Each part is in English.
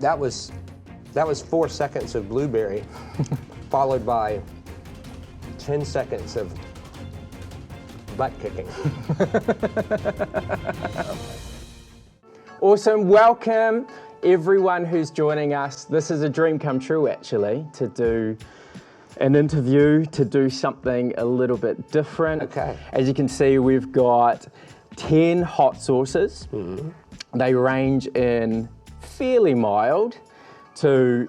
That was 4 seconds of blueberry, followed by 10 seconds of butt kicking. Awesome, welcome everyone who's joining us. This is a dream come true actually, to do an interview, to do something a little bit different. Okay. As you can see, we've got 10 hot sauces. They range in fairly mild to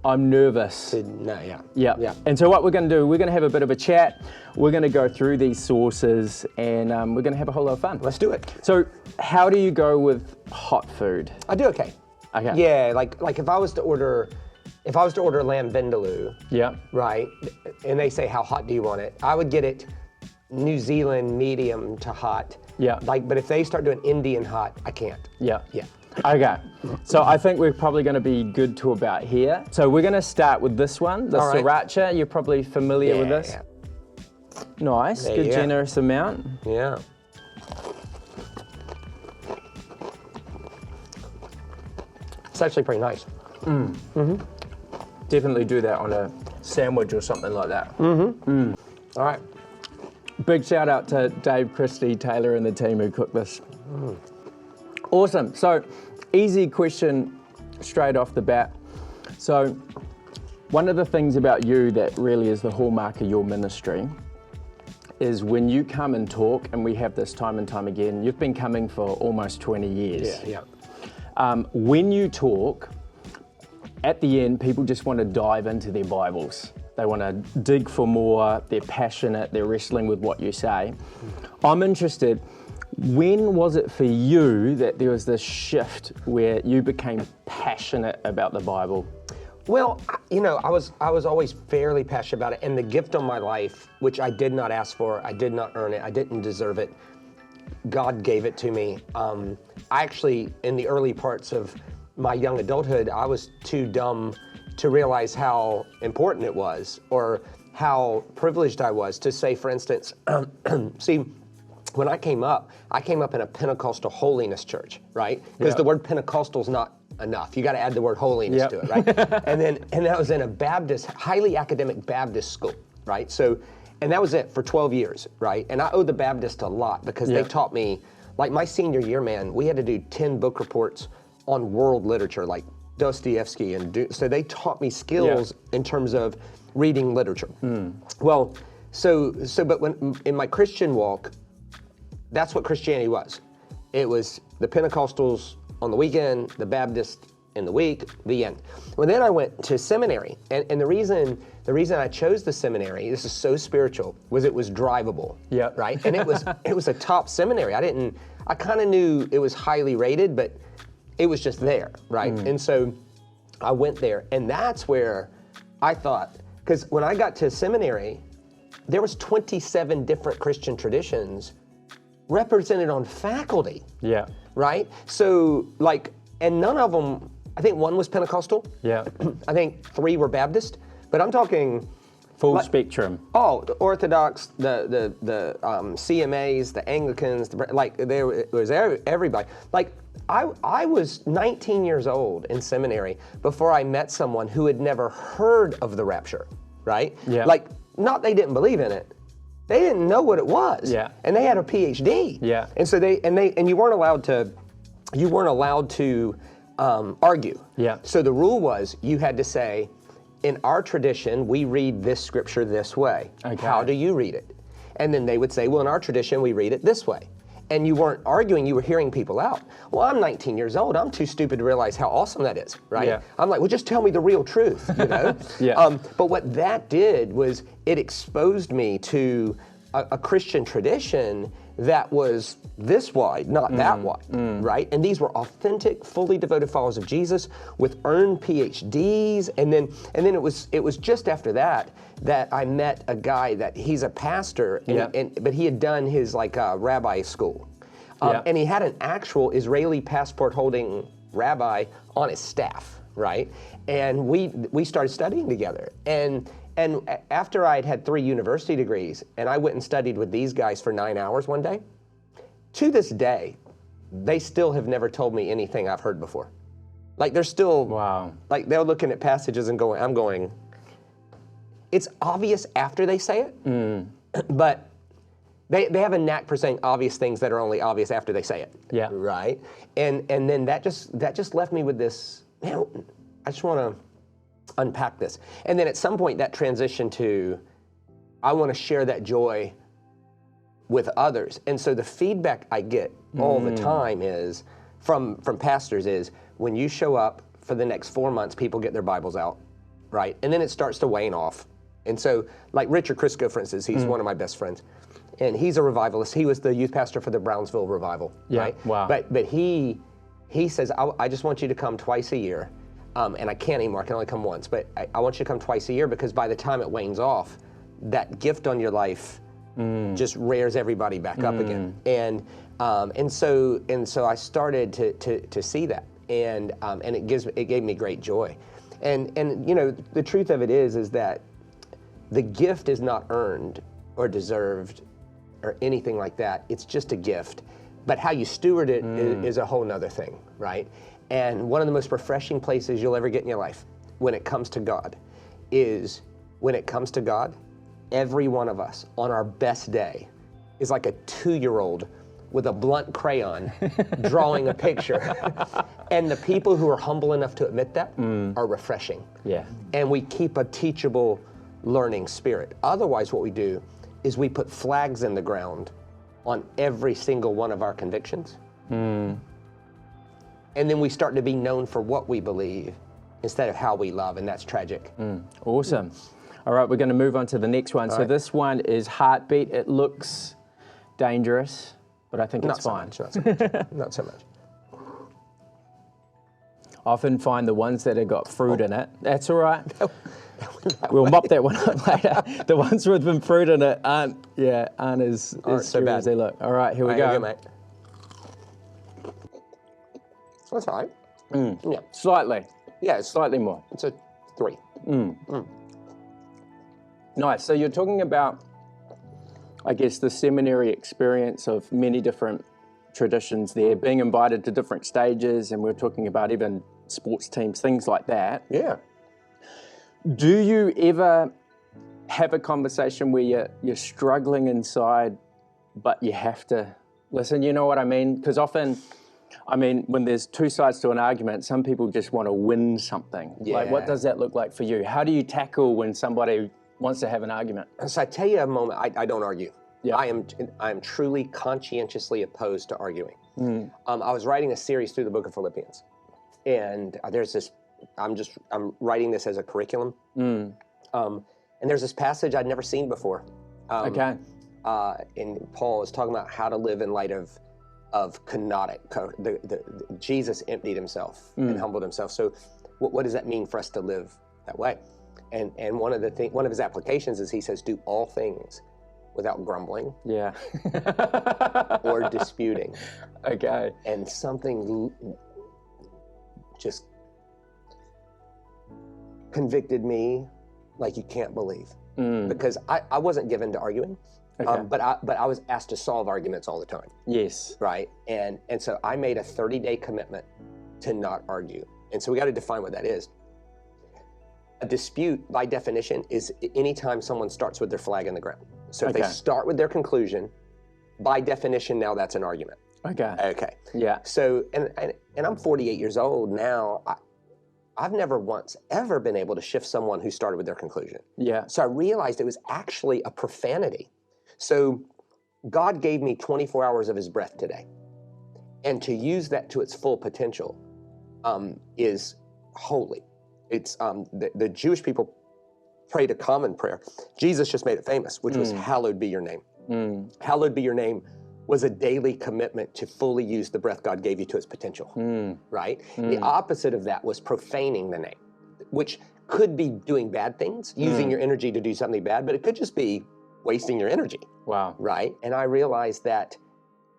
I'm nervous. Yeah. And so what we're going to do, we're going to have a bit of a chat. We're going to go through these sauces and we're going to have a whole lot of fun. Let's do it. So how do you go with hot food? I do okay. Okay. Yeah, like if I was to order lamb vindaloo, Yeah. right, and they say how hot do you want it, I would get it New Zealand medium to hot. Yeah. But if they start doing Indian hot, I can't. Yeah. Yeah. Okay, so I think we're probably going to be good to about here. So we're going to start with this one, the All right. sriracha. You're probably familiar with this. Yeah. Nice, There good you go. generous amount. Yeah. It's actually pretty nice. Definitely do that on a sandwich or something like that. All right. Big shout out to Dave, Christy, Taylor and the team who cooked this. Awesome, so easy question straight off the bat. So one of the things about you that really is the hallmark of your ministry is when you come and talk, and we have this time and time again, you've been coming for almost 20 years. Yeah. When you talk, at the end, people just want to dive into their Bibles. They want to dig for more, they're passionate, they're wrestling with what you say. I'm interested, when was it for you that there was this shift where you became passionate about the Bible? Well, I was always fairly passionate about it, and the gift of my life, which I did not ask for, I did not earn it, I didn't deserve it, God gave it to me. I actually, in the early parts of my young adulthood, I was too dumb to realize how important it was, or how privileged I was to say, for instance, see, when I came up in a Pentecostal holiness church, right? Because the word Pentecostal is not enough. You got to add the word holiness to it, right? and that was in a Baptist, highly academic Baptist school, right? So, and that was it for 12 years, right? And I owe the Baptist a lot because they taught me, like my senior year, man, we had to do 10 book reports on world literature, like Dostoevsky, so they taught me skills in terms of reading literature. Well, but when in my Christian walk, that's what Christianity was. It was the Pentecostals on the weekend, the Baptists in the week, the end. Well, then I went to seminary, and the reason I chose the seminary, this is so spiritual, was it was drivable, right? And it was a top seminary. I kind of knew it was highly rated, but it was just there, right? And so I went there, and that's where I thought, because when I got to seminary, there was 27 different Christian traditions represented on faculty. Yeah. Right? So and none of them, I think one was Pentecostal. Yeah. I think 3 were Baptist, but I'm talking Full spectrum. Oh, the Orthodox, the CMAs, the Anglicans, there was everybody. Like I was 19 years old in seminary before I met someone who had never heard of the rapture, right? Yeah. Like, not they didn't believe in it. They didn't know what it was. Yeah. And they had a PhD. Yeah. And so you weren't allowed to argue. Yeah. So the rule was you had to say, in our tradition, we read this scripture this way. Okay. How do you read it? And then they would say, well, in our tradition, we read it this way. And you weren't arguing, you were hearing people out. Well, I'm 19 years old. I'm too stupid to realize how awesome that is, right? Yeah. I'm like, well, just tell me the real truth, you know? Yeah. But what that did was it exposed me to a Christian tradition that was this wide, not that wide, right? And these were authentic, fully devoted followers of Jesus with earned PhDs. And then it was just after that I met a guy that he's a pastor, but he had done his rabbi school. And he had an actual Israeli passport holding rabbi on his staff, right? And we started studying together. And after I'd had 3 university degrees, and I went and studied with these guys for 9 hours one day, to this day, they still have never told me anything I've heard before. Like they're still, Wow. like they're looking at passages and I'm going, it's obvious after they say it, but they have a knack for saying obvious things that are only obvious after they say it. Yeah. Right? And then that just left me with this, man, I just want to unpack this. And then at some point that transitioned to, I want to share that joy with others. And so the feedback I get all the time is, from pastors is, when you show up for the next 4 months, people get their Bibles out, right? And then it starts to wane off. And so, like Richard Crisco, for instance, he's one of my best friends. And he's a revivalist. He was the youth pastor for the Brownsville revival, right? Wow. But he says, I just want you to come twice a year. And I can't anymore, I can only come once. But I want you to come twice a year, because by the time it wanes off, that gift on your life just rears everybody back up again. And so I started to see that. And it gave me great joy. And you know, the truth of it is that the gift is not earned or deserved or anything like that. It's just a gift. But how you steward it is a whole nother thing, right? And one of the most refreshing places you'll ever get in your life when it comes to God is, every one of us on our best day is like a 2-year-old with a blunt crayon drawing a picture. And the people who are humble enough to admit that are refreshing. Yeah. And we keep a teachable, learning spirit. Otherwise, what we do is we put flags in the ground on every single one of our convictions. And then we start to be known for what we believe instead of how we love, and that's tragic. Awesome. All right, we're going to move on to the next one. So this one is heartbeat. It looks dangerous, but I think it's fine. Not so much. Not so much. Often find the ones that have got fruit in it. That's all right. We'll mop that one up later. The ones with the fruit in it aren't as so true bad as they look. All right, here we go. Here mate. That's all right. Yeah. Slightly. Yeah, it's Slightly more. It's a 3. Nice. So you're talking about, I guess, the seminary experience of many different traditions there, being invited to different stages, and we're talking about even sports teams, things like that. Yeah. Do you ever have a conversation where you're struggling inside, but you have to listen? You know what I mean? Because often, I mean, when there's two sides to an argument, some people just want to win something. Yeah. Like, what does that look like for you? How do you tackle when somebody wants to have an argument? So I tell you a moment, I don't argue. Yeah. I am truly conscientiously opposed to arguing. I was writing a series through the book of Philippians, and there's this, I'm writing this as a curriculum. And there's this passage I'd never seen before. Okay. And Paul is talking about how to live in light of kenotic. Jesus emptied himself and humbled himself. So what does that mean for us to live that way? And one of his applications is, he says, do all things without grumbling, Yeah. or disputing. Okay. And something just convicted me like you can't believe, because I wasn't given to arguing, Okay. but I was asked to solve arguments all the time, Yes. right? And so I made a 30-day commitment to not argue. And so we got to define what that is. A dispute, by definition, is any time someone starts with their flag in the ground. So if they Okay. start with their conclusion, by definition, now that's an argument. Okay. Okay. Yeah. So, and I'm 48 years old now. I've never once ever been able to shift someone who started with their conclusion. Yeah. So I realized it was actually a profanity. So God gave me 24 hours of his breath today. And to use that to its full potential is holy. It's the Jewish people prayed a common prayer. Jesus just made it famous, which was hallowed be your name. Hallowed be your name was a daily commitment to fully use the breath God gave you to its potential, right? The opposite of that was profaning the name, which could be doing bad things, using your energy to do something bad, but it could just be wasting your energy. Wow. Right? And I realized that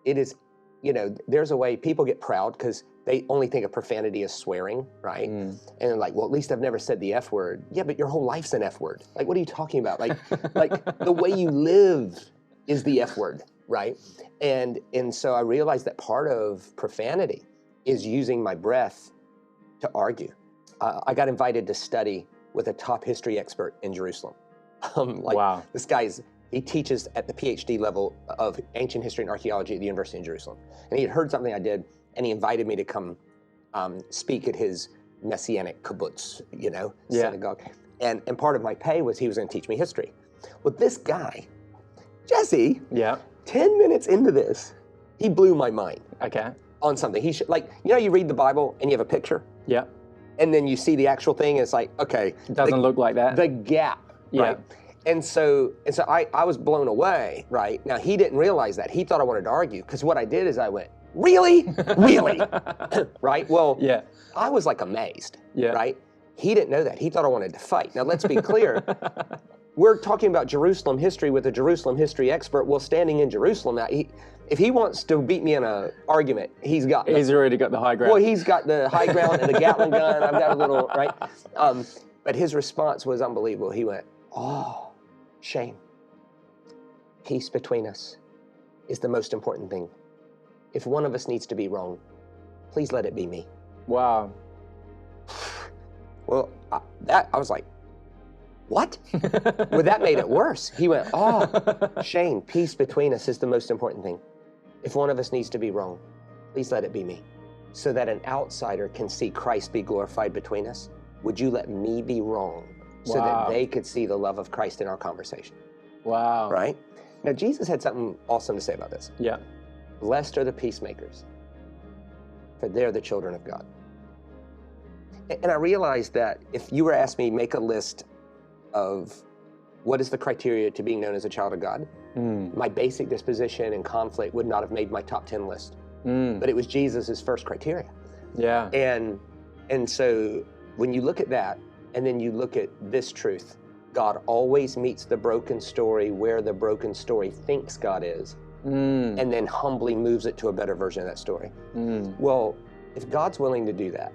it is, there's a way people get proud because they only think of profanity as swearing, right? And they're like, well, at least I've never said the F word. Yeah, but your whole life's an F word. Like, what are you talking about? Like the way you live is the F word, right? And so I realized that part of profanity is using my breath to argue. I got invited to study with a top history expert in Jerusalem. Wow. This he teaches at the PhD level of ancient history and archaeology at the University in Jerusalem. And he had heard something I did, and he invited me to come speak at his messianic kibbutz, synagogue. And part of my pay was he was going to teach me history. Well, this guy, Jesse, 10 minutes into this, he blew my mind. Okay. On something. You read the Bible and you have a picture? Yeah. And then you see the actual thing, and it's like, okay. It doesn't look like that. The gap, right? And so I was blown away, right? Now, he didn't realize that. He thought I wanted to argue, because what I did is I went, really? Really? Right? Well, I was like amazed, right? He didn't know that. He thought I wanted to fight. Now, let's be clear. We're talking about Jerusalem history with a Jerusalem history expert while standing in Jerusalem. Now, if he wants to beat me in an argument, he's already got the high ground. Well, he's got the high ground and the Gatling gun. I've got a little, right? But his response was unbelievable. He went, "Oh, Shane, peace between us is the most important thing. If one of us needs to be wrong, please let it be me." Wow. Well, I was like, what? Well, that made it worse. He went, "Oh, Shane, peace between us is the most important thing. If one of us needs to be wrong, please let it be me. So that an outsider can see Christ be glorified between us, would you let me be wrong so that they could see the love of Christ in our conversation?" Wow. Right? Now, Jesus had something awesome to say about this. Yeah. Blessed are the peacemakers, for they're the children of God. And I realized that if you were asked me, make a list of what is the criteria to being known as a child of God, my basic disposition and conflict would not have made my top 10 list. But it was Jesus's first criteria. Yeah. And so when you look at that, and then you look at this truth, God always meets the broken story where the broken story thinks God is, and then humbly moves it to a better version of that story. Well, if God's willing to do that,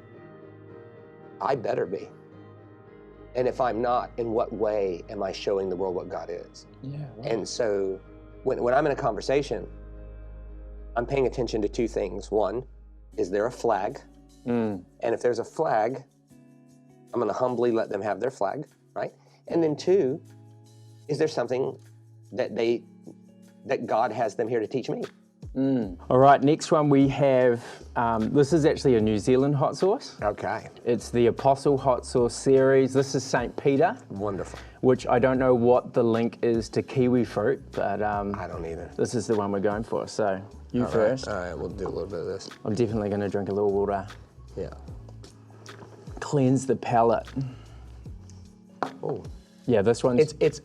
I better be. And if I'm not, in what way am I showing the world what God is? Yeah. Wow. And so when I'm in a conversation, I'm paying attention to two things. One, is there a flag? And if there's a flag, I'm going to humbly let them have their flag, right? And then two, is there something that God has them here to teach me? All right, next one we have, this is actually a New Zealand hot sauce. Okay. It's the Apostle Hot Sauce series. This is St. Peter. Wonderful. Which I don't know what the link is to kiwi fruit, but I don't either. this is the one we're going for. So you first. All right, we'll do a little bit of this. I'm definitely going to drink a little water. Yeah. Cleanse the palate. Oh. Yeah, this one's. It's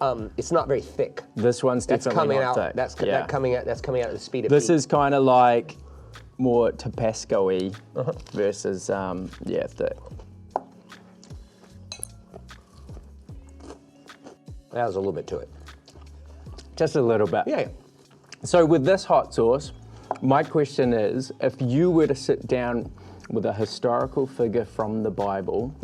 not very thick. This one's That's definitely coming not out. thick. That's coming out. That's coming out at the speed of This heat. is kind of like more Tabasco-y versus thick. That was a little bit to it. Just a little bit. Yeah. So with this hot sauce, my question is, if you were to sit down with a historical figure from the Bible,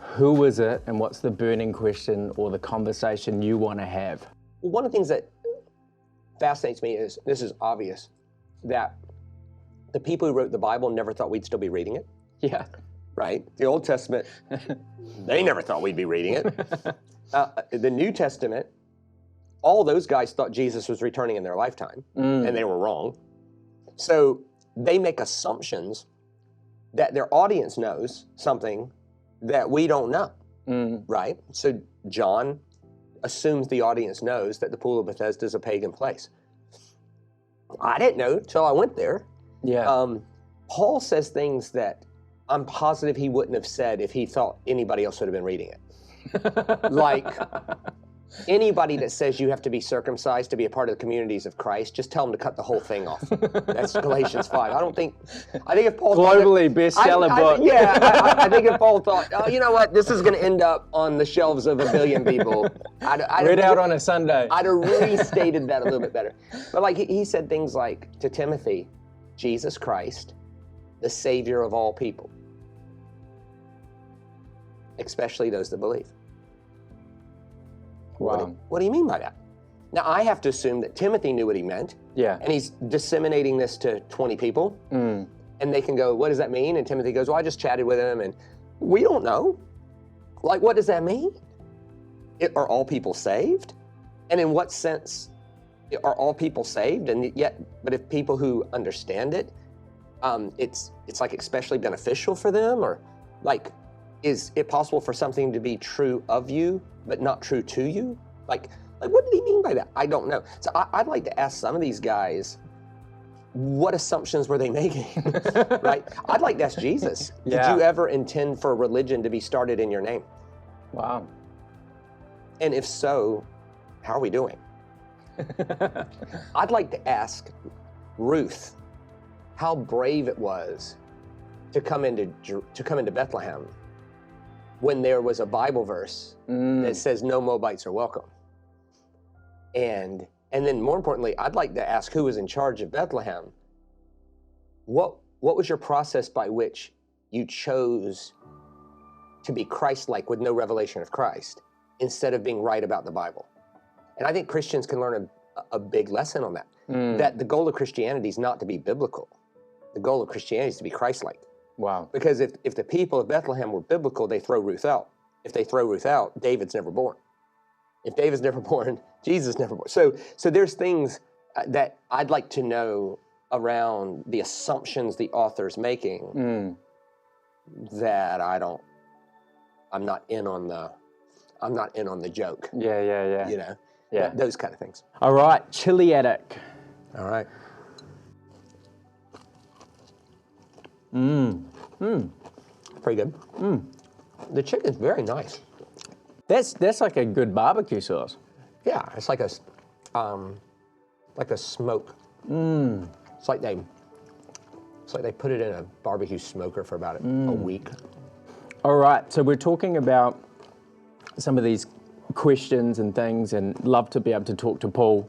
who is it, and what's the burning question or the conversation you want to have? Well, one of the things that fascinates me is, this is obvious, that the people who wrote the Bible never thought we'd still be reading it. Yeah. Right? The Old Testament, they never thought we'd be reading it. The New Testament, all those guys thought Jesus was returning in their lifetime, and they were wrong. So they make assumptions that their audience knows something that we don't know, right? So John assumes the audience knows that the Pool of Bethesda is a pagan place. I didn't know till I went there. Yeah. Paul says things that I'm positive he wouldn't have said if he thought anybody else would have been reading it. Like, anybody that says you have to be circumcised to be a part of the communities of Christ, just tell them to cut the whole thing off. That's Galatians 5. I think if Paul globally bestseller book. I think if Paul thought, oh, you know what, this is going to end up on the shelves of a billion people. Read out on a Sunday. I'd have restated that a little bit better. But like he said things like, to Timothy, Jesus Christ, the Savior of all people, especially those that believe. Wow. What do you mean by that? Now, I have to assume that Timothy knew what he meant. Yeah. And he's disseminating this to 20 people. And they can go, what does that mean? And Timothy goes, well, I just chatted with him, and we don't know. Like, what does that mean? Are all people saved? And in what sense are all people saved? And yet, but if people who understand it, it's like especially beneficial for them, or like, is it possible for something to be true of you, but not true to you? Like what did he mean by that? I don't know. So I'd like to ask some of these guys, what assumptions were they making, right? I'd like to ask Jesus, did you ever intend for religion to be started in your name? Wow. And if so, how are we doing? I'd like to ask Ruth how brave it was to come into Bethlehem when there was a Bible verse that says no Moabites are welcome. And then more importantly, I'd like to ask who was in charge of Bethlehem. What was your process by which you chose to be Christ-like with no revelation of Christ instead of being right about the Bible? And I think Christians can learn a big lesson on that. That the goal of Christianity is not to be biblical. The goal of Christianity is to be Christ-like. Wow. Because if the people of Bethlehem were biblical, they throw Ruth out. If they throw Ruth out, David's never born. If David's never born, Jesus is never born. So there's things that I'd like to know around the assumptions the author's making that I'm not in on the joke. Yeah. You know? Yeah. Those kind of things. All right, chili attic. All right. Pretty good. The chicken's very nice. That's like a good barbecue sauce. Yeah, it's like a smoke. It's like they put it in a barbecue smoker for about a week. All right, so we're talking about some of these questions and things, and love to be able to talk to Paul.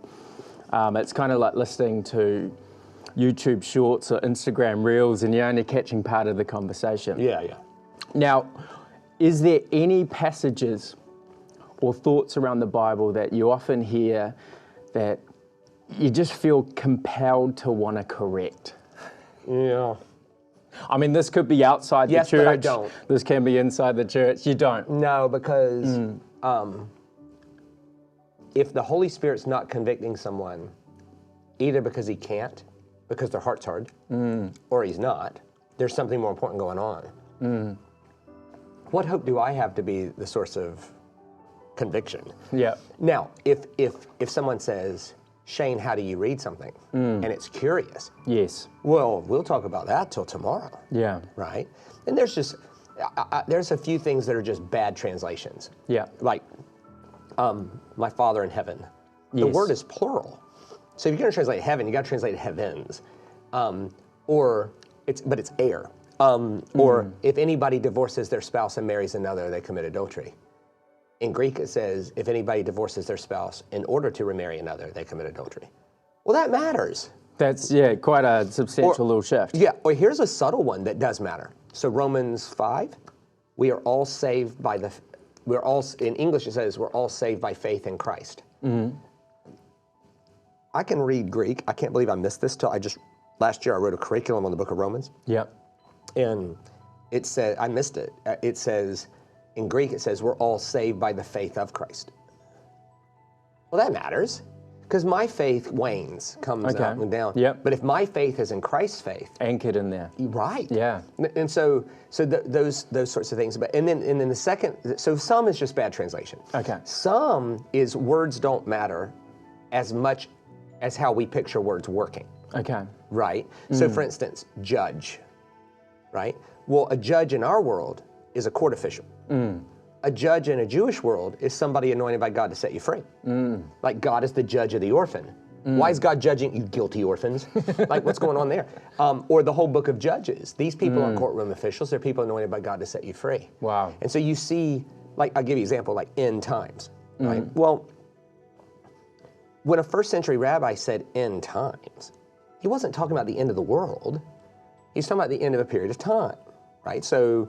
It's kind of like listening to YouTube shorts or Instagram reels, and you're only catching part of the conversation. Yeah. Now, is there any passages or thoughts around the Bible that you often hear that you just feel compelled to want to correct? Yeah. I mean, this could be outside the church. Yes, but I don't. This can be inside the church. You don't? No, because if the Holy Spirit's not convicting someone, either because he can't, because their heart's hard, or he's not, there's something more important going on. What hope do I have to be the source of conviction? Yeah. Now, if someone says, Shane, how do you read something? And it's curious. Yes. Well, we'll talk about that till tomorrow. Yeah. Right? And there's just, there's a few things that are just bad translations. Yeah. Like, my Father in heaven. The Yes. word is plural. So if you're going to translate heaven, you got to translate heavens. But it's air. Or if anybody divorces their spouse and marries another, they commit adultery. In Greek, it says, if anybody divorces their spouse in order to remarry another, they commit adultery. Well, that matters. That's, quite a substantial little shift. Yeah, or here's a subtle one that does matter. So Romans 5, we are all saved by in English it says, we're all saved by faith in Christ. I can read Greek. I can't believe I missed this last year I wrote a curriculum on the book of Romans. Yep. And it said, I missed it. It says, in Greek, it says, we're all saved by the faith of Christ. Well, that matters, because my faith wanes, comes up and down. Yep. But if my faith is in Christ's faith, Anchored in there. right? Yeah. And so those sorts of things. But and then the second, so some is just bad translation. Okay. Some is words don't matter as much as how we picture words working. Okay. Right? So for instance, judge, right? Well, a judge in our world is a court official. A judge in a Jewish world is somebody anointed by God to set you free. Like God is the judge of the orphan. Why is God judging you guilty orphans? Like what's going on there? Or the whole book of Judges. These people aren't courtroom officials. They're people anointed by God to set you free. Wow. And so you see, like I'll give you an example, like end times, right? Well, when a first century rabbi said end times, he wasn't talking about the end of the world. He's talking about the end of a period of time, right? So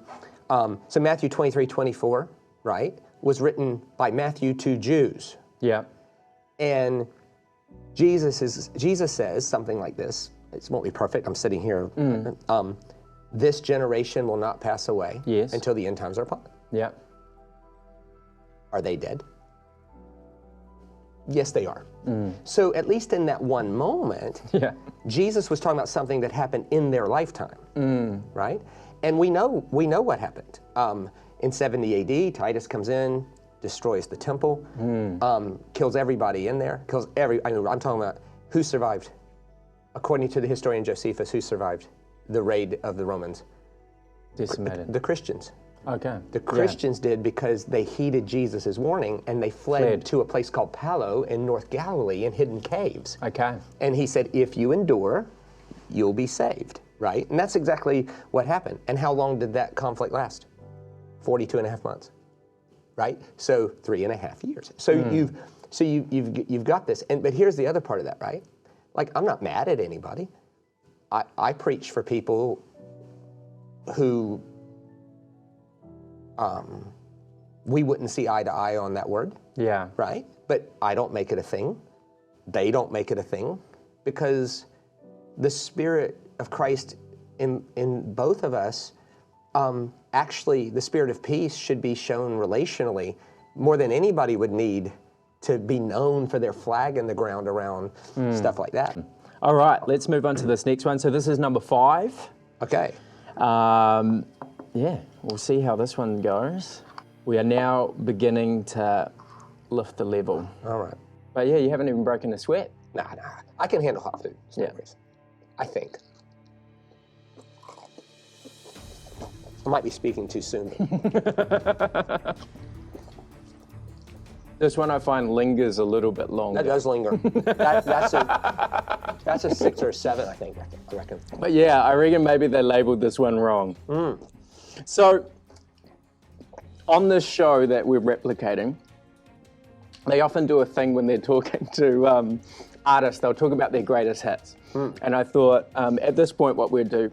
Matthew 23:24, right, was written by Matthew to Jews. Yeah. And Jesus says something like this. it won't be perfect. I'm sitting here. This generation will not pass away until the end times are upon. Yeah. Are they dead? Yes, they are. So at least in that one moment, Jesus was talking about something that happened in their lifetime, right? And we know what happened. In 70 AD, Titus comes in, destroys the temple, kills everybody in there, I'm talking about who survived. According to the historian Josephus, who survived the raid of the Romans? Decimated. The Christians. Okay. The Christians did because they heeded Jesus' warning and they fled to a place called Palo in North Galilee in hidden caves. Okay. And he said, if you endure, you'll be saved, right? And that's exactly what happened. And how long did that conflict last? 42 and a half months, right? So 3.5 years. So you've got this. But here's the other part of that, right? Like, I'm not mad at anybody. I preach for people who we wouldn't see eye to eye on that word. Yeah. Right? But I don't make it a thing. They don't make it a thing, because the Spirit of Christ in both of us, actually the Spirit of peace should be shown relationally more than anybody would need to be known for their flag in the ground around stuff like that. All right, let's move on to this next one. So this is number 5. Okay. Yeah, we'll see how this one goes. We are now beginning to lift the level. All right. But yeah, you haven't even broken a sweat. Nah. I can handle hot food. It's no Yeah. worries. I think. I might be speaking too soon. This one I find lingers a little bit longer. That does linger. That's a 6 or a 7, I think. I reckon. But yeah, I reckon maybe they labeled this one wrong. So, on this show that we're replicating, they often do a thing when they're talking to artists. They'll talk about their greatest hits. And I thought, at this point, what we'd do,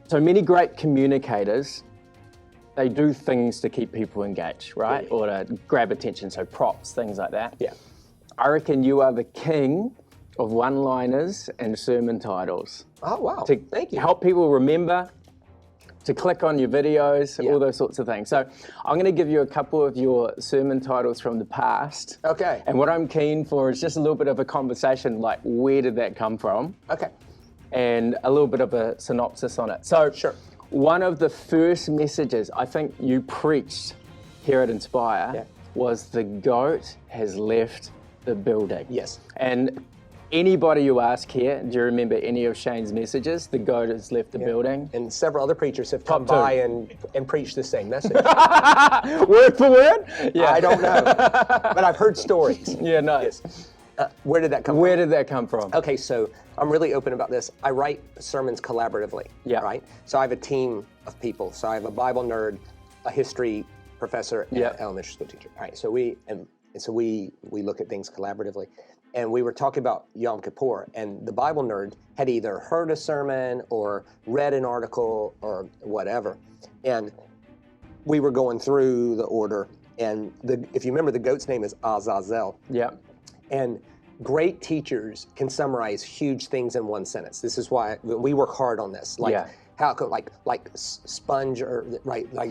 so many great communicators, they do things to keep people engaged, right? Or to grab attention, so props, things like that. Yeah. I reckon you are the king of one-liners and sermon titles. Oh, wow. To Thank you. help people remember, to click on your videos, all those sorts of things. So I'm going to give you a couple of your sermon titles from the past. Okay. And what I'm keen for is just a little bit of a conversation, like where did that come from? Okay. And a little bit of a synopsis on it. So Sure. One of the first messages I think you preached here at Inspire was the goat has left the building. Yes. And anybody you ask here, do you remember any of Shane's messages? The goat has left the building. And several other preachers have come by and preached the same message. Word for word? Yeah. I don't know, but I've heard stories. Yeah, nice. Yes. Where did that come Where from? did that come from? Okay, so I'm really open about this. I write sermons collaboratively, right? So I have a team of people. So I have a Bible nerd, a history professor, and an elementary school teacher. All right, so we look at things collaboratively. And we were talking about Yom Kippur, and the Bible nerd had either heard a sermon or read an article or whatever. And we were going through the order, and if you remember, the goat's name is Azazel. Yeah. And great teachers can summarize huge things in one sentence. This is why we work hard on this. How could like sponge or right like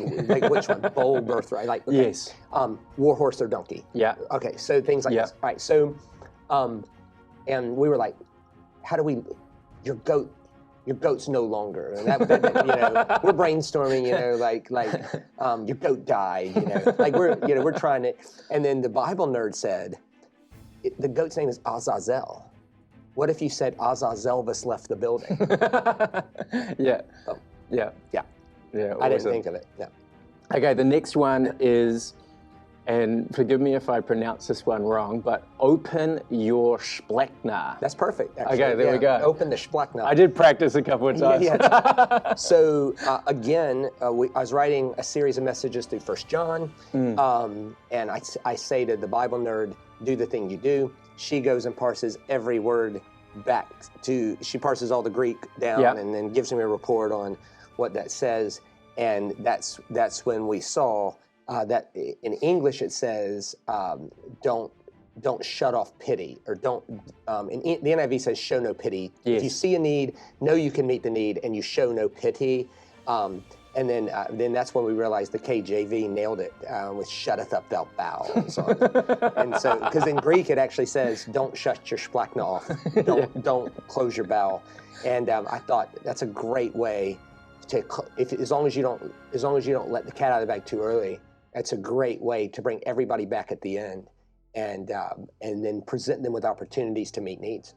which one? Bull, birthright. Like okay. Yes. War horse or donkey. Yeah. Okay. So things like this. All right. So, and we were like, how do we? Your goat's no longer. And that we're brainstorming. Your goat died. Like we're trying to. And then the Bible nerd said, the goat's name is Azazel. What if you said Azazelvis left the building? Yeah. Oh. Yeah. Yeah. Yeah. I didn't think of it. Yeah. Okay, the next one is, and forgive me if I pronounce this one wrong, but open your splechna. That's perfect, actually. Okay, there we go. Open the splechna. I did practice a couple of times. Yeah. So again, I was writing a series of messages through 1 John, and I say to the Bible nerd, do the thing you do. She goes and parses every word back she parses all the Greek down and then gives me a report on what that says. And that's when we saw that in English it says, don't don't shut off pity, or don't, and the NIV says show no pity. Yes. If you see a need, know you can meet the need, and you show no pity. And then that's when we realized the KJV nailed it with "shutteth up thou bowels." And so, because in Greek it actually says, "Don't shut your splachna off, don't close your bowel." And I thought that's a great way to, as long as you don't let the cat out of the bag too early. That's a great way to bring everybody back at the end, and then present them with opportunities to meet needs.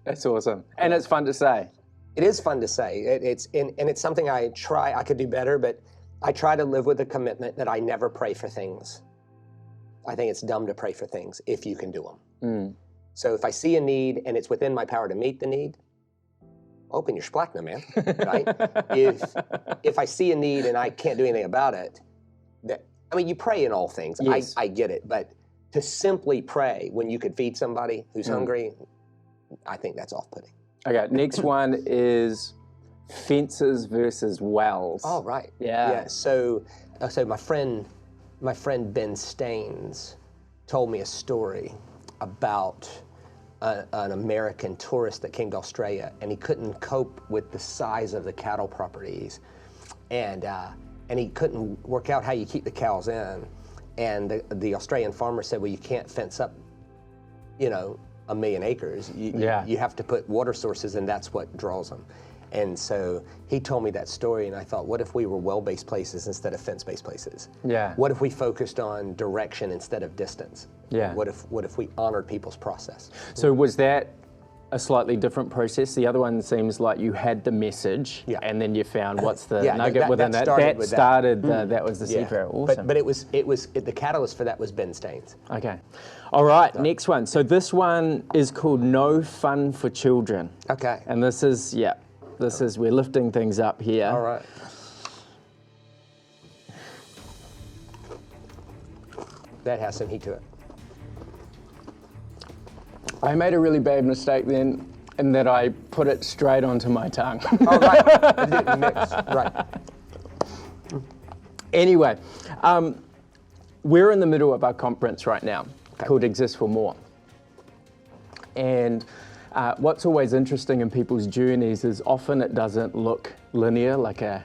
That's awesome, and it's fun to say. It is fun to say. It's something I could do better, but I try to live with the commitment that I never pray for things. I think it's dumb to pray for things if you can do them. So if I see a need and it's within my power to meet the need, open your splachna, man. Right? if I see a need and I can't do anything about it, you pray in all things. Yes. I get it, but to simply pray when you could feed somebody who's hungry, I think that's off-putting. Okay, next one is fences versus wells. Oh, right. Yeah. So my friend Ben Staines told me a story about an American tourist that came to Australia, and he couldn't cope with the size of the cattle properties, and he couldn't work out how you keep the cows in. And the Australian farmer said, well, you can't fence up, 1 million acres. You have to put water sources, and that's what draws them. And so he told me that story, and I thought, what if we were well-based places instead of fence-based places? Yeah. What if we focused on direction instead of distance? Yeah. What if we honored people's process? So was that a slightly different process? The other one seems like you had the message, and then you found what's the nugget within that. That was the secret. Awesome. But it was the catalyst for that was Ben Staines. Okay. All right, next one. So this one is called No Fun for Children. Okay. And this is, we're lifting things up here. All right. That has some heat to it. I made a really bad mistake then, in that I put it straight onto my tongue. Oh, right. It didn't mix. Right. Anyway, we're in the middle of our conference right now, called Exist for More. And what's always interesting in people's journeys is often it doesn't look linear, like A,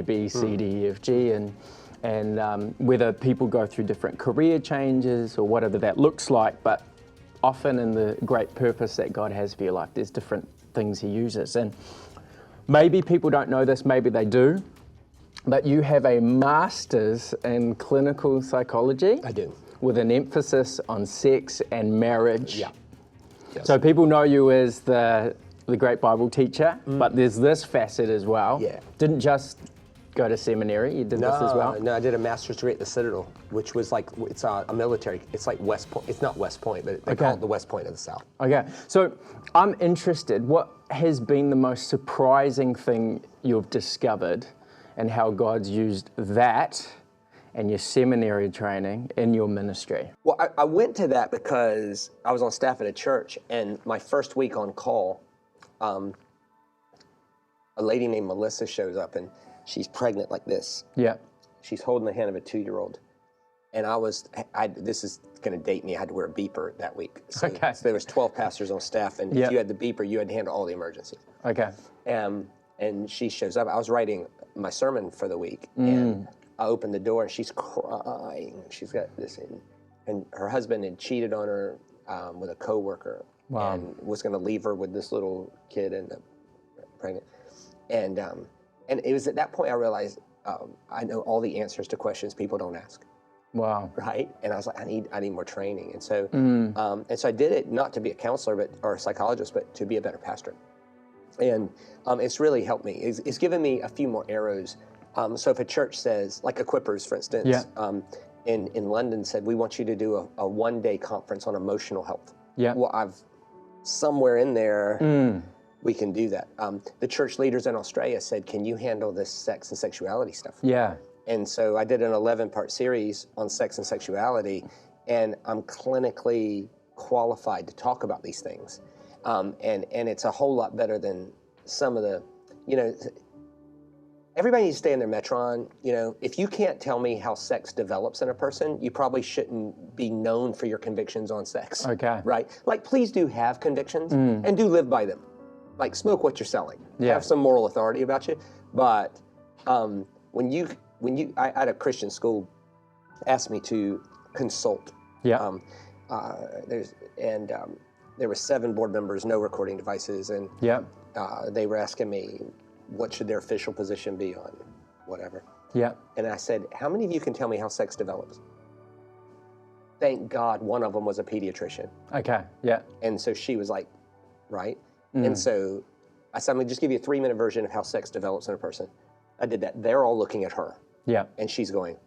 B, C, D, E, F, G, and whether people go through different career changes or whatever that looks like, but often in the great purpose that God has for your life, there's different things He uses. And maybe people don't know this, maybe they do, but you have a master's in clinical psychology. I do. With an emphasis on sex and marriage. Yeah. Yes. So people know you as the great Bible teacher, but there's this facet as well. Yeah. Didn't just go to seminary, you did this as well? No, I did a master's degree at the Citadel, which was like, it's a military, it's like West Point. It's not West Point, but they call it the West Point of the South. Okay, so I'm interested, what has been the most surprising thing you've discovered and how God's used that and your seminary training in your ministry? Well, I went to that because I was on staff at a church, and my first week on call, a lady named Melissa shows up, and she's pregnant like this. Yeah. She's holding the hand of a 2-year-old. And this is going to date me, I had to wear a beeper that week. So there was 12 pastors on staff, and if you had the beeper, you had to handle all the emergencies. Okay. And she shows up. I was writing my sermon for the week, and I opened the door, and she's crying. She's got this, and her husband had cheated on her with a coworker, and was going to leave her with this little kid and pregnant. And it was at that point I realized I know all the answers to questions people don't ask. Wow. Right? And I was like, I need more training. And so I did it not to be a counselor or a psychologist, but to be a better pastor. And it's really helped me. It's given me a few more arrows. So if a church says, like Equippers, for instance, in London said, we want you to do a one-day conference on emotional health. Yeah. Well, I've somewhere in there, we can do that. The church leaders in Australia said, can you handle this sex and sexuality stuff? Yeah. And so I did an 11-part series on sex and sexuality, and I'm clinically qualified to talk about these things. And it's a whole lot better than some of the, everybody needs to stay in their metron. You know, if you can't tell me how sex develops in a person, you probably shouldn't be known for your convictions on sex. Okay. Right? Like, please do have convictions and do live by them. Like, smoke what you're selling. Yeah. Have some moral authority about you. But I had a Christian school asked me to consult. Yeah. There were 7 board members, no recording devices, and Yeah. they were asking me what should their official position be on whatever. Yeah. And I said, how many of you can tell me how sex develops? Thank God one of them was a pediatrician. Okay. Yeah. And so she was like, right? And so I said, I'm gonna just give you a 3-minute version of how sex develops in a person. I did that. They're all looking at her. Yeah. And she's going,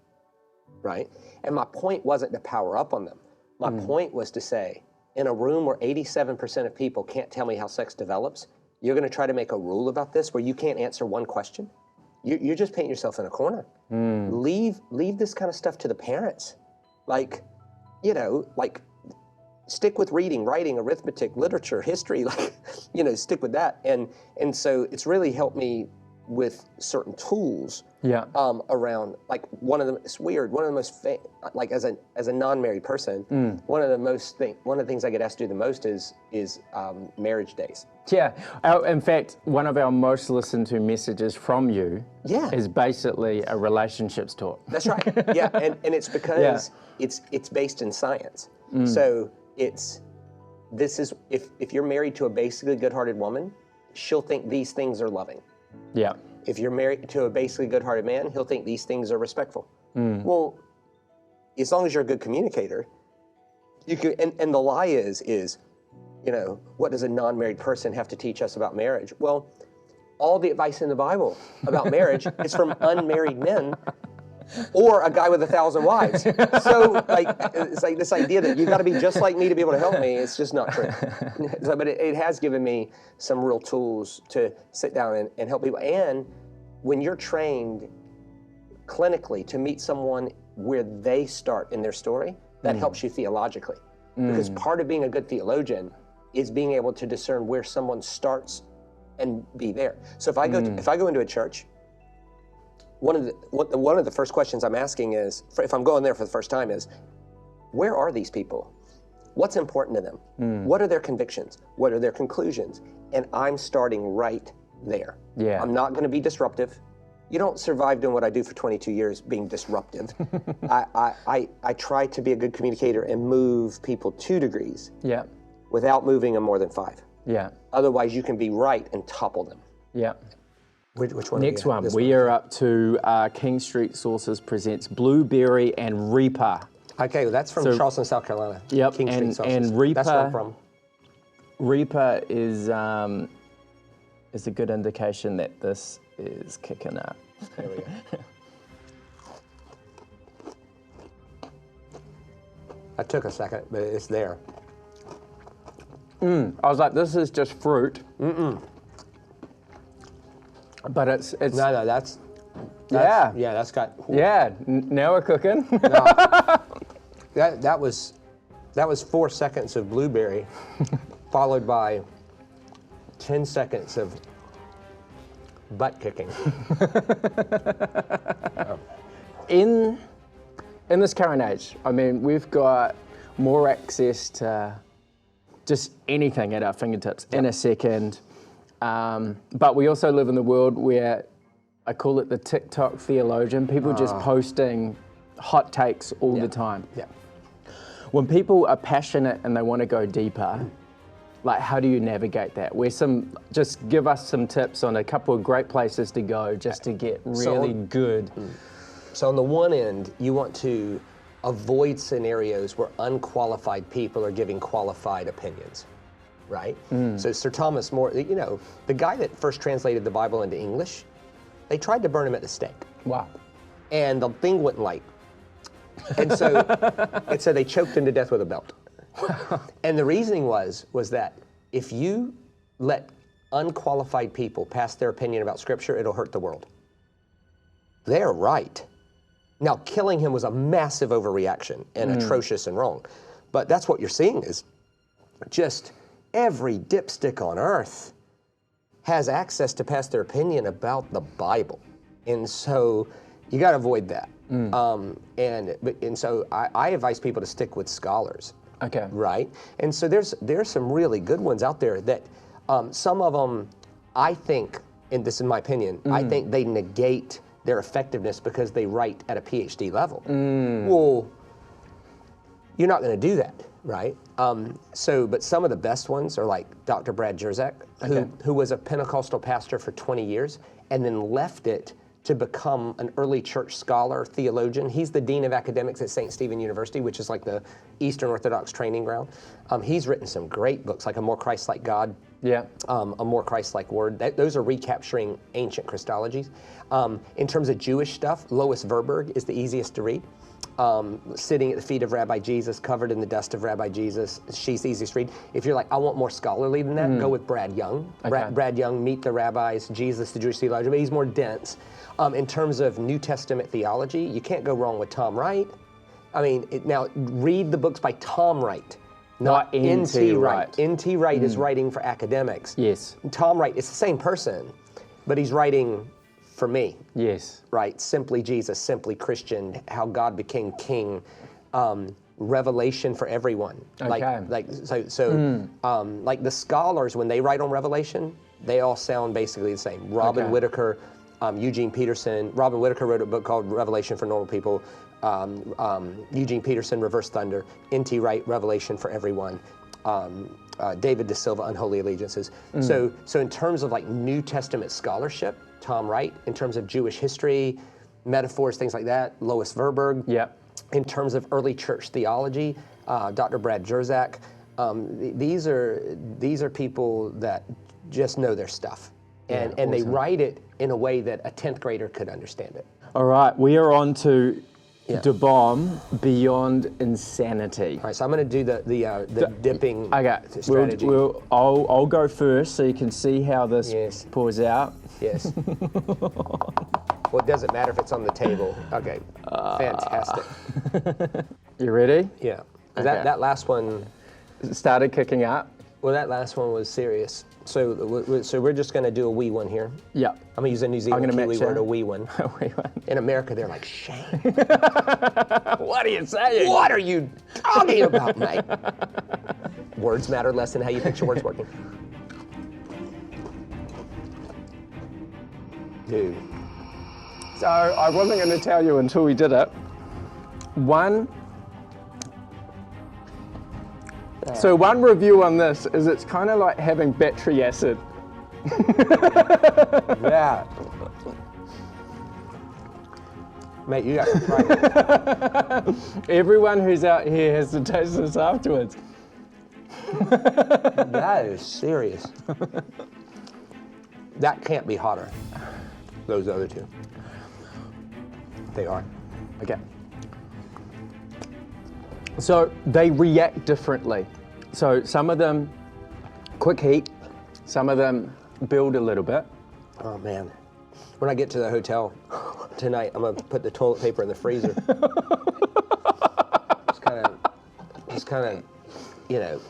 right? And my point wasn't to power up on them. My point was to say, in a room where 87% of people can't tell me how sex develops, you're gonna try to make a rule about this where you can't answer one question? You're just painting yourself in a corner. Leave this kind of stuff to the parents. Like, you know, like, stick with reading, writing, arithmetic, literature, history, like, you know, stick with that. And so it's really helped me with certain tools around, like, it's weird, one of the most, like, as a non-married person, one of the things I get asked to do the most is marriage days. Yeah. In fact, one of our most listened to messages from you is basically a relationships talk. That's right. Yeah, and it's because it's based in science. So if you're married to a basically good-hearted woman, she'll think these things are loving. Yeah. If you're married to a basically good-hearted man, he'll think these things are respectful. Well, as long as you're a good communicator, you can. And the lie is, you know, what does a non-married person have to teach us about marriage? Well, all the advice in the Bible about marriage is from unmarried men or a guy with 1,000 wives. So, like, it's like this idea that you got to be just like me to be able to help me. It's just not true. So, but it has given me some real tools to sit down and help people. And when you're trained clinically to meet someone where they start in their story, that helps you theologically. Because part of being a good theologian is being able to discern where someone starts and be there. So if I go into a church, one of the first questions I'm asking is, if I'm going there for the first time, is, where are these people? What's important to them? What are their convictions? What are their conclusions? And I'm starting right there. Yeah. I'm not going to be disruptive. You don't survive doing what I do for 22 years being disruptive. I try to be a good communicator and move people 2 degrees without moving them more than 5. Yeah. Otherwise, you can be right and topple them. Yeah. Which one? Next one, we are up to King Street Sources presents Blueberry and Reaper. Okay, well, that's from Charleston, South Carolina. Yep, King Street Sources. and Reaper. That's where I'm from. Reaper is a good indication that this is kicking up. There we go. That took a second, but it's there. I was like, this is just fruit. But it's No, that's got. Now we're cooking. That was 4 seconds of blueberry, followed by 10 seconds of butt kicking. In this current age, I mean, we've got more access to just anything at our fingertips in a second. But we also live in the world where I call it the TikTok theologian, people just posting hot takes all the time. Yeah. When people are passionate and they want to go deeper, like, how do you navigate that? Just give us some tips on a couple of great places to go just to get really good. So on the one end, you want to avoid scenarios where unqualified people are giving qualified opinions, right? So Sir Thomas More, you know, the guy that first translated the Bible into English, they tried to burn him at the stake. Wow. And the thing wouldn't light. And so they choked him to death with a belt. And the reasoning was that if you let unqualified people pass their opinion about Scripture, it'll hurt the world. They're right. Now, killing him was a massive overreaction and atrocious and wrong. But that's what you're seeing is just every dipstick on earth has access to pass their opinion about the Bible. And so you got to avoid that. And so I advise people to stick with scholars. Okay. Right? And so there's some really good ones out there that some of them, I think, and this is my opinion, I think they negate their effectiveness because they write at a PhD level. Well, you're not going to do that, right? But some of the best ones are like Dr. Brad Jerzak, who was a Pentecostal pastor for 20 years and then left it to become an early church scholar, theologian. He's the dean of academics at St. Stephen University, which is like the Eastern Orthodox training ground. He's written some great books, like A More Christ-Like God, A More Christ-Like Word. Those are recapturing ancient Christologies. In terms of Jewish stuff, Lois Verberg is the easiest to read. Sitting at the feet of Rabbi Jesus, covered in the dust of Rabbi Jesus. She's the easiest to read. If you're like, I want more scholarly than that, go with Brad Young. Brad Young, Meet the Rabbis, Jesus, the Jewish Theologian, but he's more dense. In terms of New Testament theology, you can't go wrong with Tom Wright. I mean, now read the books by Tom Wright, not N.T. Wright. N.T. Wright is writing for academics. Yes. Tom Wright is the same person, but he's writing for me. Yes. Right? Simply Jesus, simply Christian, how God became king, revelation for everyone. Okay. Like the scholars, when they write on Revelation, they all sound basically the same. Robin Whitaker, Eugene Peterson. Robin Whitaker wrote a book called Revelation for Normal People. Eugene Peterson, Reverse Thunder. N.T. Wright, Revelation for Everyone. David De Silva, Unholy Allegiances. So in terms of like New Testament scholarship, Tom Wright. In terms of Jewish history, metaphors, things like that, Lois Verberg. Yep. In terms of early church theology, Dr. Brad Jerzak. These are people that just know their stuff. And awesome. They write it in a way that a 10th grader could understand it. All right, we are on to De Bomb, Beyond Insanity. All right, so I'm going to do the dipping strategy. I'll go first so you can see how this pours out. Yes. Well, it doesn't matter if it's on the table. Okay, fantastic. You ready? Yeah. Okay. That last one started kicking up. Well, that last one was serious. So we're just going to do a wee one here. Yeah. I'm going to use a New Zealand Kiwi word, a wee one. A wee one. In America, they're like, Shane. What are you saying? What are you talking about, mate? Words matter less than how you picture words working. Dude. So I wasn't going to tell you until we did it. So one review on this is it's kind of like having battery acid. Yeah. Mate, you got to try it. Everyone who's out here has to taste this afterwards. That is serious. That can't be hotter. Those other two. They are. Okay. So they react differently. So some of them quick heat, some of them build a little bit. Oh man. When I get to the hotel tonight, I'm gonna put the toilet paper in the freezer. just kind of,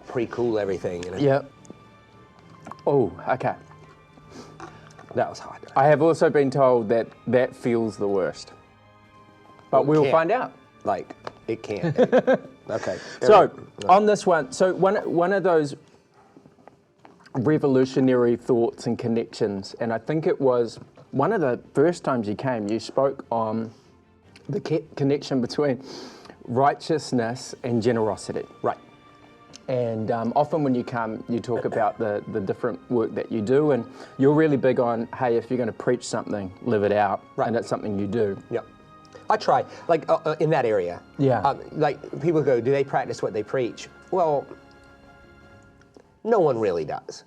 pre-cool everything. Yep. Oh, okay. That was hot. I have also been told that feels the worst. But we'll find out. Like, it can't. Okay. So, on this one, one of those revolutionary thoughts and connections, and I think it was one of the first times you came, you spoke on the connection between righteousness and generosity. Right. And often when you come, you talk about the different work that you do, and you're really big on, hey, if you're going to preach something, live it out, and that's something you do. Yeah. I try, like in that area. Yeah. Like people go, do they practice what they preach? Well, no one really does.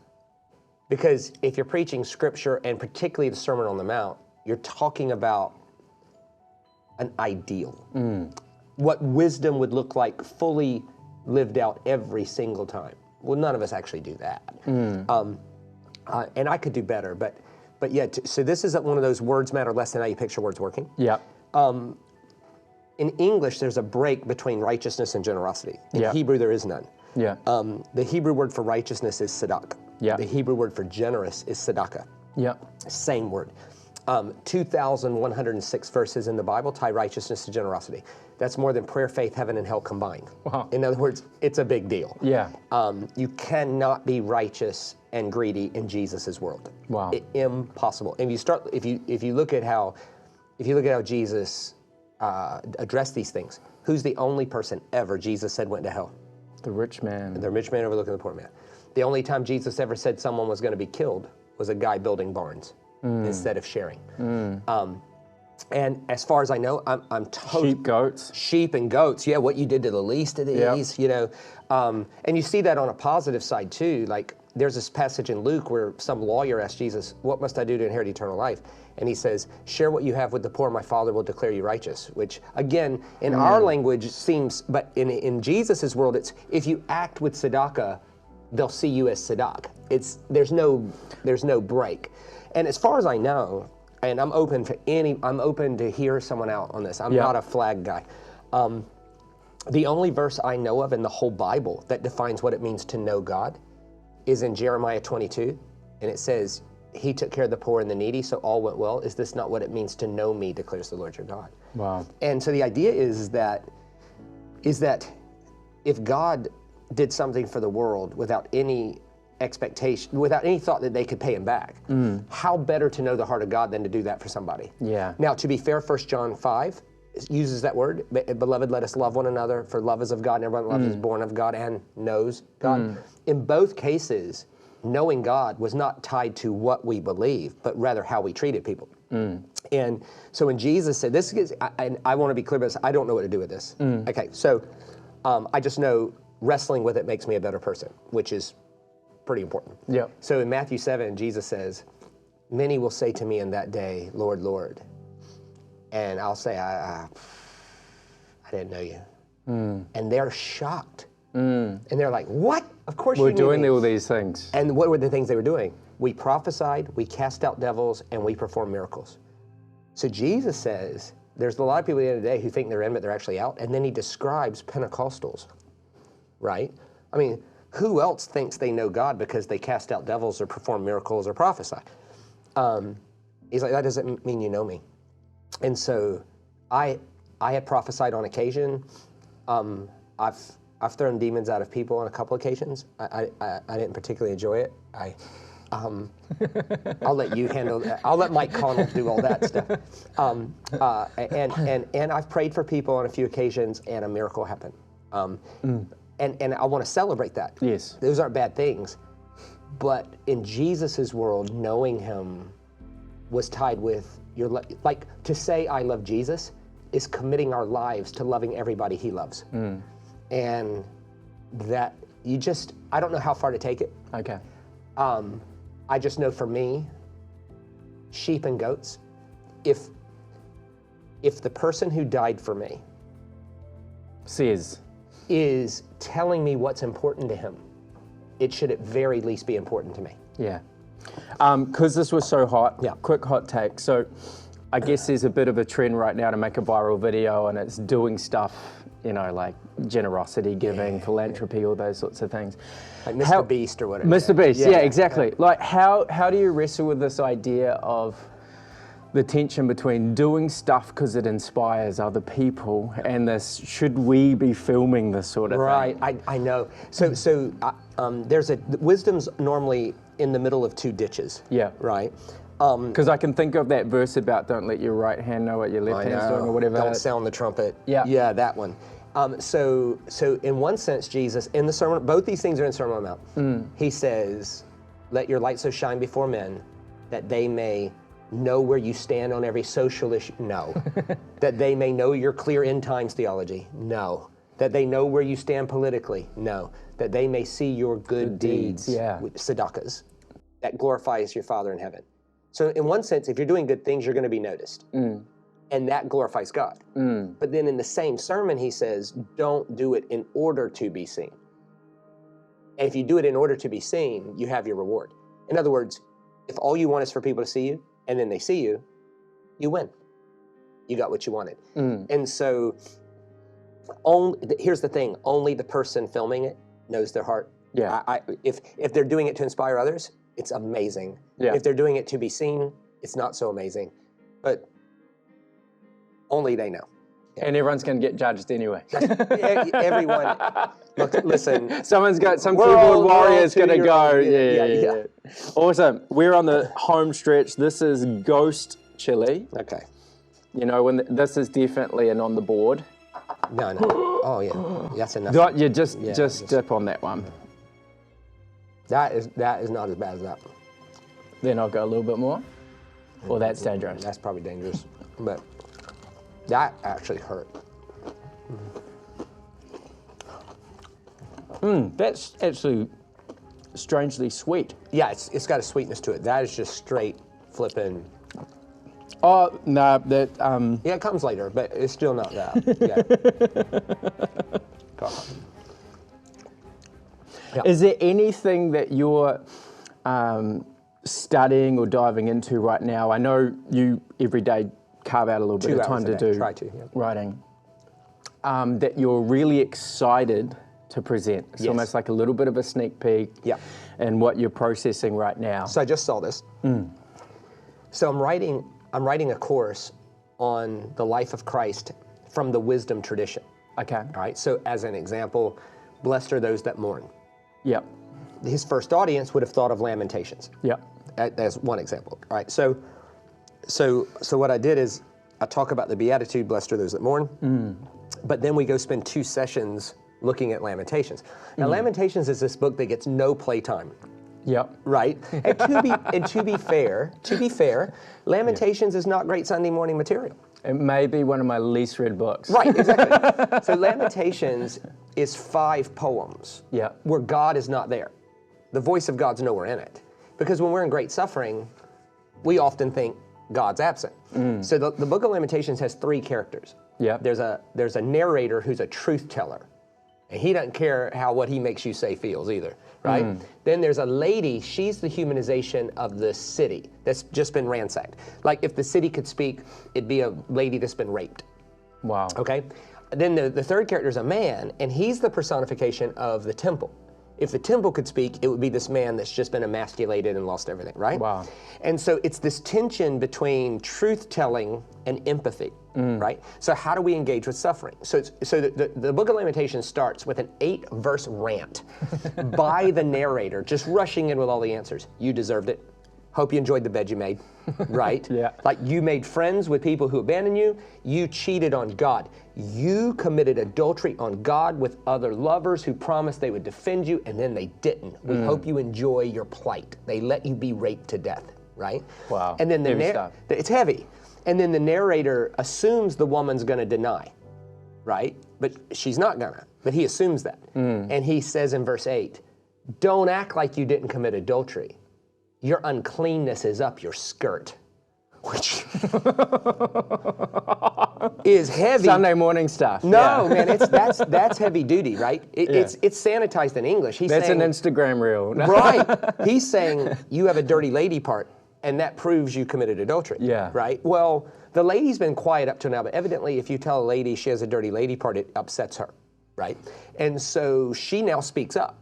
Because if you're preaching scripture, and particularly the Sermon on the Mount, you're talking about an ideal. What wisdom would look like fully lived out every single time. Well, none of us actually do that. And I could do better, but yeah, so this is one of those words matter less than how you picture words working. Yeah. In English, there's a break between righteousness and generosity. In Hebrew, there is none. Yeah. The Hebrew word for righteousness is tzedakah. Yeah. The Hebrew word for generous is tzedakah. Yeah. Same word. 2,106 verses in the Bible tie righteousness to generosity. That's more than prayer, faith, heaven, and hell combined. Wow. In other words, it's a big deal. Yeah. You cannot be righteous and greedy in Jesus's world. Wow. Impossible. And if you look at how Jesus addressed these things, who's the only person ever Jesus said went to hell? The rich man. The rich man overlooking the poor man. The only time Jesus ever said someone was going to be killed was a guy building barns instead of sharing. And as far as I know, I'm totally... Sheep, goats. Sheep and goats, yeah, what you did to the least of these, you know. And you see that on a positive side too. Like there's this passage in Luke where some lawyer asked Jesus, what must I do to inherit eternal life? And he says, share what you have with the poor, my Father will declare you righteous. Which again, in our language seems, but in Jesus's world, it's if you act with tzedakah, they'll see you as tzedak. There's no break. And as far as I know, and I'm open to hear someone out on this. I'm not a flag guy. The only verse I know of in the whole Bible that defines what it means to know God is in Jeremiah 22, and it says, he took care of the poor and the needy, so all went well. Is this not what it means to know me, declares the Lord your God? Wow. And so the idea is that if God did something for the world without any expectation, without any thought that they could pay him back, how better to know the heart of God than to do that for somebody? Yeah. Now, to be fair, 1 John 5 uses that word, beloved, let us love one another, for love is of God, and everyone that loves is born of God and knows God. In both cases, knowing God was not tied to what we believe, but rather how we treated people. And so when Jesus said, this is, and I want to be clear about this, I don't know what to do with this. Okay, so I just know wrestling with it makes me a better person, which is pretty important. Yeah. So in Matthew 7, Jesus says, many will say to me in that day, Lord, Lord. And I'll say, I didn't know you. And they're shocked. And they're like, what? Of course We're you knew doing me. all these things. And what were the things they were doing? We prophesied, we cast out devils, and we performed miracles. So Jesus says, there's a lot of people at the end of the day who think they're in, but they're actually out. And then he describes Pentecostals, right? I mean, who else thinks they know God because they cast out devils or perform miracles or prophesy? He's like, that doesn't mean you know me. And so I have prophesied on occasion. I've thrown demons out of people on a couple occasions. I didn't particularly enjoy it. I'll let you handle that. I'll let Mike Connell do all that stuff. And I've prayed for people on a few occasions, and a miracle happened. And I want to celebrate that. Yes. Those aren't bad things. But in Jesus's world, knowing him was tied with like to say I love Jesus is committing our lives to loving everybody he loves. And that I don't know how far to take it. Okay. I just know for me, sheep and goats, if the person who died for me is telling me what's important to him, it should at very least be important to me. Yeah. Because this was so hot, quick hot take. So I guess there's a bit of a trend right now to make a viral video, and it's doing stuff, you know, like generosity, giving, philanthropy, all those sorts of things. Like Mr. Beast or whatever. Mr. Beast, yeah, exactly. Like how do you wrestle with this idea of the tension between doing stuff because it inspires other people and this, should we be filming this sort of thing? Right, I know. So there's wisdom's normally in the middle of two ditches. Yeah. Right? Because I can think of that verse about don't let your right hand know what your left hand's doing or whatever. Don't sound the trumpet. Yeah. Yeah, that one. So in one sense, Jesus, in the Sermon, both these things are in Sermon on the Mount. He says, let your light so shine before men that they may know where you stand on every social issue. No. That they may know your clear end times theology. No. That they know where you stand politically. No. That they may see your good deeds. With tzedakahs. That glorifies your Father in heaven. So in one sense, if you're doing good things, you're going to be noticed. And that glorifies God. But then in the same sermon, he says, don't do it in order to be seen. And if you do it in order to be seen, you have your reward. In other words, if all you want is for people to see you, and then they see you, you win. You got what you wanted. And so here's the thing, only the person filming it knows their heart. Yeah. If they're doing it to inspire others, it's amazing. Yeah. If they're doing it to be seen, it's not so amazing, but only they know. And everyone's going to get judged anyway. Everyone, look, listen. Some We're all keyboard warrior's going to go. Yeah. Awesome. We're on the home stretch. This is ghost chili. Okay. You know, this is definitely an on the board. No. Oh yeah, that's enough. You just dip on that one. That is not as bad as that. Then I'll go a little bit more. Well, that's dangerous. That's probably dangerous, but that actually hurt. That's actually strangely sweet. Yeah, it's got a sweetness to it. That is just straight flipping. Oh no, that Yeah, it comes later, but it's still not that. Yeah. Is there anything that you're studying or diving into right now? I know you every day carve out a little bit of time to do writing. That you're really excited to present. It's almost like a little bit of a sneak peek. Yeah. And what you're processing right now. So I just saw this. So I'm writing a course on the life of Christ from the wisdom tradition. Okay. All right. So as an example, blessed are those that mourn. Yep. His first audience would have thought of Lamentations. Yep. As one example. All right. So what I did is I talk about the Beatitude, blessed are those that mourn. But then we go spend 2 sessions looking at Lamentations. Now, Lamentations is this book that gets no playtime. Yep. Right? And to be fair, Lamentations is not great Sunday morning material. It may be one of my least read books. Right, exactly. So Lamentations is 5 poems where God is not there. The voice of God's nowhere in it. Because when we're in great suffering, we often think God's absent. So the book of Lamentations has 3 characters. Yep. There's a narrator who's a truth teller. And he doesn't care how what he makes you say feels either, right? Then there's a lady, she's the humanization of the city that's just been ransacked. Like if the city could speak, it'd be a lady that's been raped. Wow. Okay? Then the third character is a man, and he's the personification of the temple. If the temple could speak, it would be this man that's just been emasculated and lost everything, right? Wow. And so it's this tension between truth-telling and empathy, right? So how do we engage with suffering? So the book of Lamentations starts with an 8-verse rant by the narrator, just rushing in with all the answers. You deserved it. Hope you enjoyed the bed you made, right? Yeah. Like you made friends with people who abandoned you. You cheated on God. You committed adultery on God with other lovers who promised they would defend you, and then they didn't. We hope you enjoy your plight. They let you be raped to death, right? Wow. And then Heavy it's heavy. And then the narrator assumes the woman's going to deny, right? But she's not gonna. But he assumes that. And he says in verse 8, don't act like you didn't commit adultery. Your uncleanness is up your skirt, which is heavy. Sunday morning stuff. No, man, that's heavy duty, right? It's sanitized in English. That's saying, an Instagram reel. Right. He's saying you have a dirty lady part, and that proves you committed adultery. Yeah. Right? Well, the lady's been quiet up to now, but evidently if you tell a lady she has a dirty lady part, it upsets her, right? And so she now speaks up.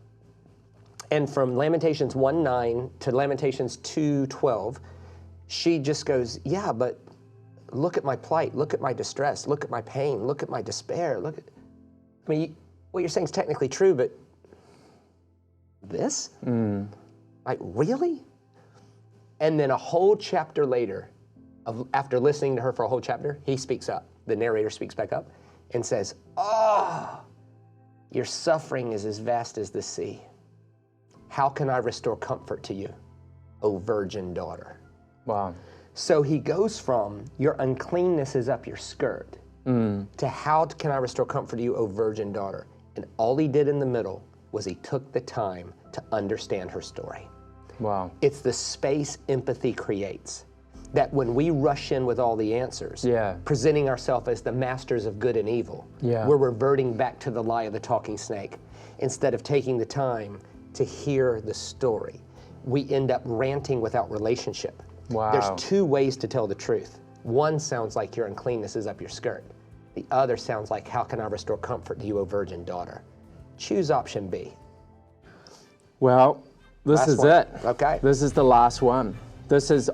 And from Lamentations 1:9 to Lamentations 2:12, she just goes, yeah, but look at my plight, look at my distress, look at my pain, look at my despair, look at, I mean, what you're saying is technically true, but this? Like, really? And then a whole chapter later, after listening to her for a whole chapter, he speaks up. The narrator speaks back up and says, oh, your suffering is as vast as the sea. How can I restore comfort to you, O virgin daughter? Wow. So he goes from your uncleanness is up your skirt to how can I restore comfort to you, O virgin daughter? And all he did in the middle was he took the time to understand her story. Wow. It's the space empathy creates. That when we rush in with all the answers, presenting ourselves as the masters of good and evil, we're reverting back to the lie of the talking snake instead of taking the time to hear the story. We end up ranting without relationship. Wow. There's 2 ways to tell the truth. One sounds like your uncleanness is up your skirt. The other sounds like, how can I restore comfort to you, O virgin daughter? Choose option B. Well, this is it. Okay. This is the last one.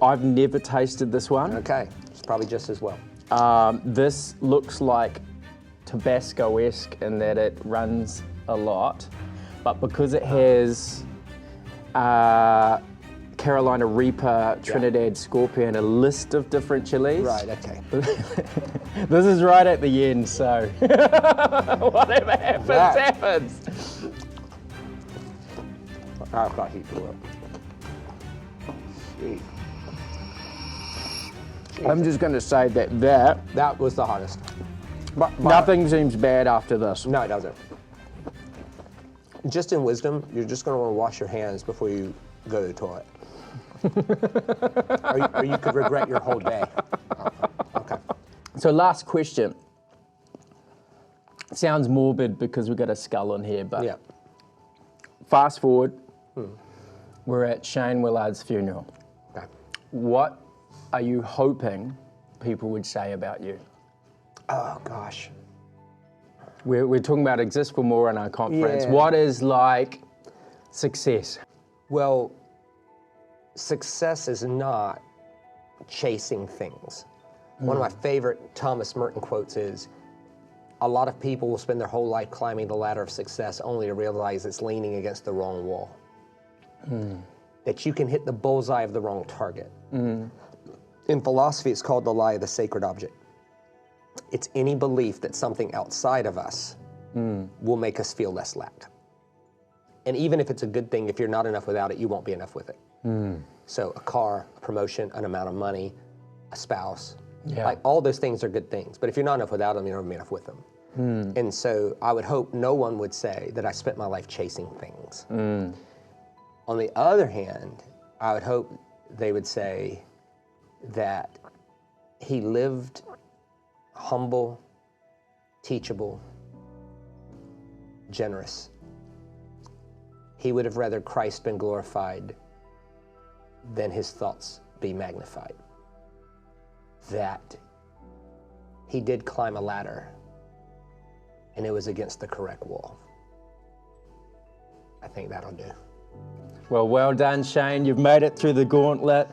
I've never tasted this one. Okay, it's probably just as well. This looks like Tabasco-esque in that it runs a lot, but because it has Carolina Reaper, Trinidad Scorpion, a list of different chilies. Right, okay. This is right at the end, so whatever happens, happens. I've got heat to it. I'm just going to say that That was the hottest. But nothing seems bad after this. No, it doesn't. Just in wisdom, you're just going to want to wash your hands before you go to the toilet. or you could regret your whole day. Okay. So last question. Sounds morbid because we've got a skull in here, but Yeah. fast forward, we're at Shane Willard's funeral. Okay. What are you hoping people would say about you? Oh, gosh. We're talking about Exist for More in our conference. Yeah. What is like success? Well, success is not chasing things. One of my favorite Thomas Merton quotes is, a lot of people will spend their whole life climbing the ladder of success only to realize it's leaning against the wrong wall. That you can hit the bullseye of the wrong target. In philosophy, it's called the lie of the sacred object. It's any belief that something outside of us will make us feel less lacked. And even if it's a good thing, if you're not enough without it, you won't be enough with it. So a car, a promotion, an amount of money, a spouse, like all those things are good things. But if you're not enough without them, you're never be enough with them. And so I would hope no one would say that I spent my life chasing things. On the other hand, I would hope they would say that he lived humble, teachable, generous. He would have rather Christ been glorified than his thoughts be magnified. That he did climb a ladder, and it was against the correct wall. I think that'll do. Well done, Shane. You've made it through the gauntlet.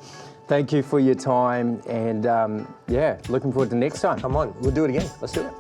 Thank you for your time, and looking forward to next time. Come on, we'll do it again. Let's do it.